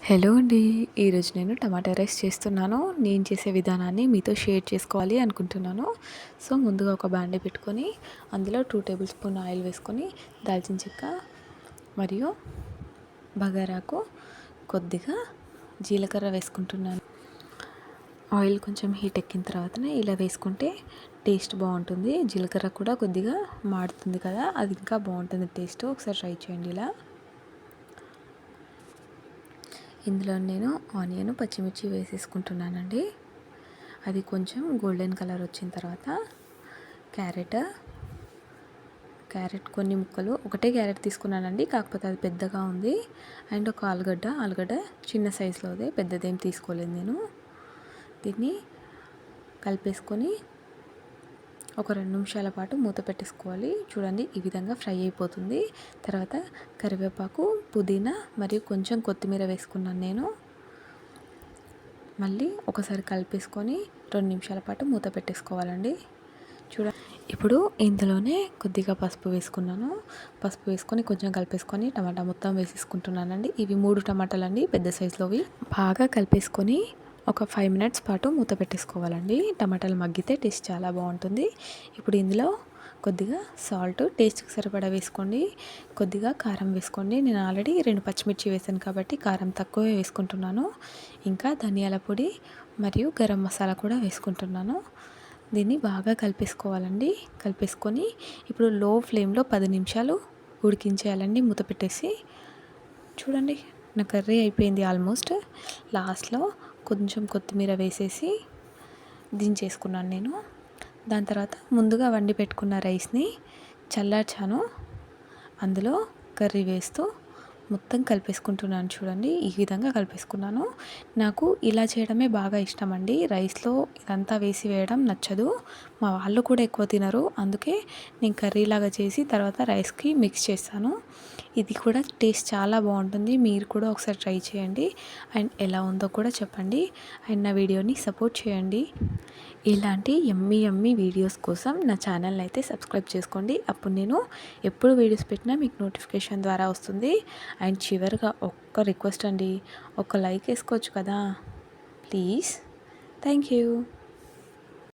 Hello అండి. ఈరోజు నేను టమాటా రైస్ చేస్తున్నాను. నేను చేసే విధానాన్ని మీతో షేర్ చేసుకోవాలి అనుకుంటున్నాను. సో, ముందుగా ఒక బాండీ పెట్టుకొని అందులో 2 టేబుల్ స్పూన్ ఆయిల్ వేసుకొని దాల్చిన చెక్క మరియు బగారాకు కొద్దిగా జీలకర్ర వేసుకుంటున్నాను. ఆయిల్ కొంచెం హీట్ ఎక్కిన తర్వాతనే ఇలా వేసుకుంటే టేస్ట్ బాగుంటుంది. జీలకర్ర కూడా కొద్దిగా మాడుతుంది కదా, అది ఇంకా బాగుంటుంది టేస్ట్. ఒకసారి ట్రై చేయండి ఇలా. ఇందులో నేను ఆనియన్, పచ్చిమిర్చి వేసేసుకుంటున్నానండి. అది కొంచెం గోల్డెన్ కలర్ వచ్చిన తర్వాత క్యారెట్ కొన్ని ముక్కలు, ఒకటే క్యారెట్ తీసుకున్నానండి, కాకపోతే అది పెద్దగా ఉంది. అండ్ ఒక ఆలుగడ్డ చిన్న సైజులోదే, పెద్దదేం తీసుకోలేదు నేను. దీన్ని కలిపేసుకొని ఒక 2 నిమిషాల పాటు మూత పెట్టేసుకోవాలి. చూడండి, ఈ విధంగా ఫ్రై అయిపోతుంది. తర్వాత కరివేపాకు, పుదీనా మరియు కొంచెం కొత్తిమీర వేసుకున్నాను నేను. మళ్ళీ ఒకసారి కలిపేసుకొని 2 నిమిషాల పాటు మూత పెట్టేసుకోవాలండి. ఇప్పుడు ఇందులోనే కొద్దిగా పసుపు వేసుకున్నాను. పసుపు వేసుకొని కొంచెం కలిపేసుకొని టమాటా మొత్తం వేసేసుకుంటున్నానండి. ఇవి 3 టమాటాలండి, పెద్ద సైజులోవి. బాగా కలిపేసుకొని ఒక 5 మినిట్స్ పాటు మూత పెట్టేసుకోవాలండి. టమాటాలు మగ్గితే టేస్ట్ చాలా బాగుంటుంది. ఇప్పుడు ఇందులో కొద్దిగా సాల్ట్, టేస్ట్కి సరిపడా వేసుకోండి. కొద్దిగా కారం వేసుకోండి. నేను ఆల్రెడీ 2 పచ్చిమిర్చి వేసాను కాబట్టి కారం తక్కువే వేసుకుంటున్నాను. ఇంకా ధనియాల పొడి మరియు గరం మసాలా కూడా వేసుకుంటున్నాను. దీన్ని బాగా కలిపేసుకోవాలండి. కలిపేసుకొని ఇప్పుడు లో ఫ్లేమ్లో 10 నిమిషాలు ఉడికించేయాలండి మూత పెట్టేసి. చూడండి, నా కర్రీ అయిపోయింది ఆల్మోస్ట్. లాస్ట్లో కొంచెం కొత్తిమీర వేసేసి దించేసుకున్నాను నేను. దాని తర్వాత ముందుగా వండి పెట్టుకున్న రైస్ని చల్లార్చాను. అందులో కర్రీ వేస్తూ మొత్తం కలిపేసుకుంటున్నాను. చూడండి, ఈ విధంగా కలిపేసుకున్నాను. నాకు ఇలా చేయడమే బాగా ఇష్టం అండి. రైస్లో ఇదంతా వేయడం నచ్చదు. మా వాళ్ళు కూడా ఎక్కువ తినరు. అందుకే నేను కర్రీలాగా చేసి తర్వాత రైస్కి మిక్స్ చేస్తాను. ఇది కూడా టేస్ట్ చాలా బాగుంటుంది. మీరు కూడా ఒకసారి ట్రై చేయండి. అండ్ ఎలా ఉందో కూడా చెప్పండి. అండ్ నా వీడియోని సపోర్ట్ చేయండి. ఇలాంటి యమ్మీ వీడియోస్ కోసం నా ఛానల్ని అయితే సబ్స్క్రైబ్ చేసుకోండి. అప్పుడు నేను ఎప్పుడు వీడియోస్ పెట్టినా మీకు నోటిఫికేషన్ ద్వారా వస్తుంది. అండ్ చివరిగా ఒక్క రిక్వెస్ట్ అండి, ఒక లైక్ వేసుకోవచ్చు కదా ప్లీజ్. Thank you.